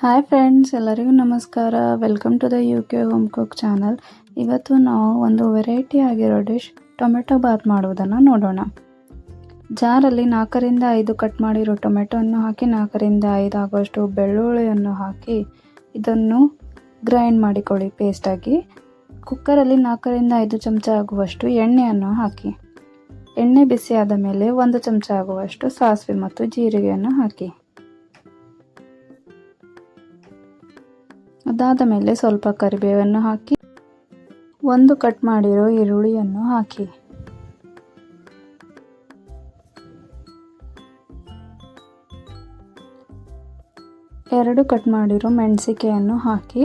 Hi friends, ಎಲ್ಲರಿಗೂ ನಮಸ್ಕಾರ. Welcome to the UK home cook channel. ಇವತ್ತು ನಾವು ಒಂದು ವೆರೈಟಿ ಆಗಿರೋ ಡಿಶ್ ಟೊಮೆಟೊ ಬಾತ್ ಮಾಡುವುದನ್ನು ನೋಡೋಣ. ಜಾರಲ್ಲಿ 4ರಿಂದ 5 ಕಟ್ ಮಾಡಿರೋ ಟೊಮೆಟೊವನ್ನು ಹಾಕಿ 4ರಿಂದ 5 ಆಗುವಷ್ಟು ಬೆಳ್ಳುಳ್ಳಿಯನ್ನು ಹಾಕಿ ಇದನ್ನು ಗ್ರೈಂಡ್ ಮಾಡಿಕೊಳ್ಳಿ ಪೇಸ್ಟಾಗಿ. ಕುಕ್ಕರಲ್ಲಿ 4ರಿಂದ 5 ಚಮಚ ಆಗುವಷ್ಟು ಎಣ್ಣೆಯನ್ನು ಹಾಕಿ. ಎಣ್ಣೆ ಬಿಸಿಯಾದ ಮೇಲೆ 1 ಚಮಚ ಆಗುವಷ್ಟು ಸಾಸಿವೆ ಮತ್ತು ಜೀರಿಗೆಯನ್ನು ಹಾಕಿ. ಅದಾದ ಮೇಲೆ ಸ್ವಲ್ಪ ಕರಿಬೇವನ್ನು ಹಾಕಿ 1 ಕಟ್ ಮಾಡಿರೋ ಈರುಳ್ಳಿಯನ್ನು ಹಾಕಿ. ಎರಡು ಕಟ್ ಮಾಡಿರೋ ಮೆಣಸಿಕೆಯನ್ನು ಹಾಕಿ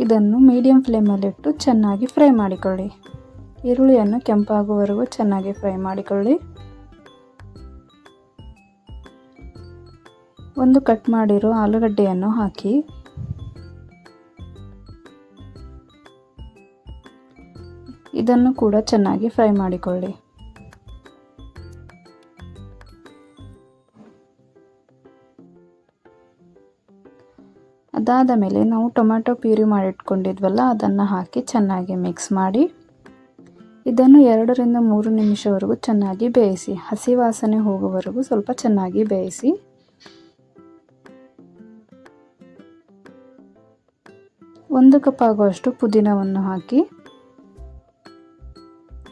ಇದನ್ನು ಮೀಡಿಯಂ ಫ್ಲೇಮಲ್ಲಿಟ್ಟು ಚೆನ್ನಾಗಿ ಫ್ರೈ ಮಾಡಿಕೊಳ್ಳಿ. ಈರುಳ್ಳಿಯನ್ನು ಕೆಂಪಾಗುವವರೆಗೂ ಚೆನ್ನಾಗಿ ಫ್ರೈ ಮಾಡಿಕೊಳ್ಳಿ. 1 ಕಟ್ ಮಾಡಿರೋ ಆಲೂಗಡ್ಡೆಯನ್ನು ಹಾಕಿ ಇದನ್ನು ಕೂಡ ಚೆನ್ನಾಗಿ ಫ್ರೈ ಮಾಡಿಕೊಳ್ಳಿ. ಅದಾದ ಮೇಲೆ ನಾವು ಟೊಮ್ಯಾಟೊ ಪ್ಯೂರಿ ಮಾಡಿಟ್ಕೊಂಡಿದ್ವಲ್ಲ ಅದನ್ನು ಹಾಕಿ ಚೆನ್ನಾಗಿ ಮಿಕ್ಸ್ ಮಾಡಿ ಇದನ್ನು 2ರಿಂದ 3 ನಿಮಿಷವರೆಗೂ ಚೆನ್ನಾಗಿ ಬೇಯಿಸಿ. ಹಸಿ ವಾಸನೆ ಹೋಗುವವರೆಗೂ ಸ್ವಲ್ಪ ಚೆನ್ನಾಗಿ ಬೇಯಿಸಿ. ಒಂದು ಕಪ್ ಆಗುವಷ್ಟು ಪುದೀನವನ್ನು ಹಾಕಿ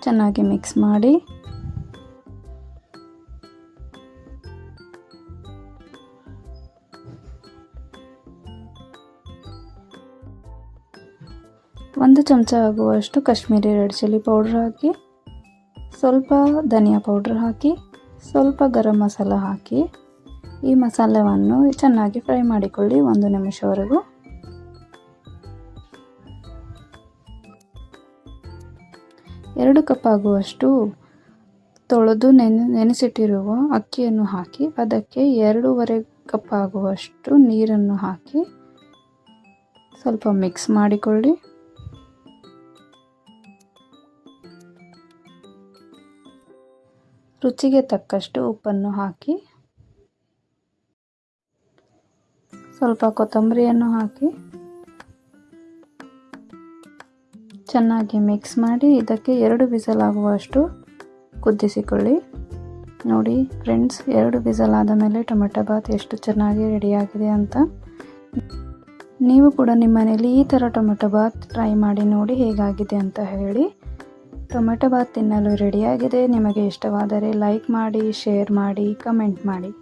ಚೆನ್ನಾಗಿ ಮಿಕ್ಸ್ ಮಾಡಿ ಒಂದು ಚಮಚ ಆಗುವಷ್ಟು ಕಾಶ್ಮೀರಿ ರೆಡ್ ಚಿಲ್ಲಿ ಪೌಡರ್ ಹಾಕಿ, ಸ್ವಲ್ಪ ಧನಿಯಾ ಪೌಡರ್ ಹಾಕಿ, ಸ್ವಲ್ಪ ಗರಂ ಮಸಾಲ ಹಾಕಿ ಈ ಮಸಾಲೆಯನ್ನು ಚೆನ್ನಾಗಿ ಫ್ರೈ ಮಾಡಿಕೊಳ್ಳಿ 1 ನಿಮಿಷವರೆಗೂ. ಎರಡು ಕಪ್ ಆಗುವಷ್ಟು ತೊಳೆದು ನೆನೆಸಿಟ್ಟಿರುವ ಅಕ್ಕಿಯನ್ನು ಹಾಕಿ ಅದಕ್ಕೆ 2.5 ಕಪ್ ಆಗುವಷ್ಟು ನೀರನ್ನು ಹಾಕಿ ಸ್ವಲ್ಪ ಮಿಕ್ಸ್ ಮಾಡಿಕೊಳ್ಳಿ. ರುಚಿಗೆ ತಕ್ಕಷ್ಟು ಉಪ್ಪನ್ನು ಹಾಕಿ ಸ್ವಲ್ಪ ಕೊತ್ತಂಬರಿಯನ್ನು ಹಾಕಿ ಚೆನ್ನಾಗಿ ಮಿಕ್ಸ್ ಮಾಡಿ ಇದಕ್ಕೆ 2 ವಿಸಲ್ ಆಗುವಷ್ಟು ಕುದಿಸಿಕೊಳ್ಳಿ. ನೋಡಿ ಫ್ರೆಂಡ್ಸ್, 2 ವಿಸಲ್ ಆದ ಮೇಲೆ ಟೊಮೆಟೊ ಬಾತ್ ಎಷ್ಟು ಚೆನ್ನಾಗಿ ರೆಡಿಯಾಗಿದೆ ಅಂತ. ನೀವು ಕೂಡ ನಿಮ್ಮ ಮನೆಯಲ್ಲಿ ಈ ಥರ ಟೊಮೆಟೊ ಬಾತ್ ಟ್ರೈ ಮಾಡಿ ನೋಡಿ ಹೇಗಾಗಿದೆ ಅಂತ ಹೇಳಿ. ಟೊಮೆಟೊ ಬಾತ್ ತಿನ್ನಲು ರೆಡಿಯಾಗಿದೆ. ನಿಮಗೆ ಇಷ್ಟವಾದರೆ ಲೈಕ್ ಮಾಡಿ, ಶೇರ್ ಮಾಡಿ, ಕಮೆಂಟ್ ಮಾಡಿ.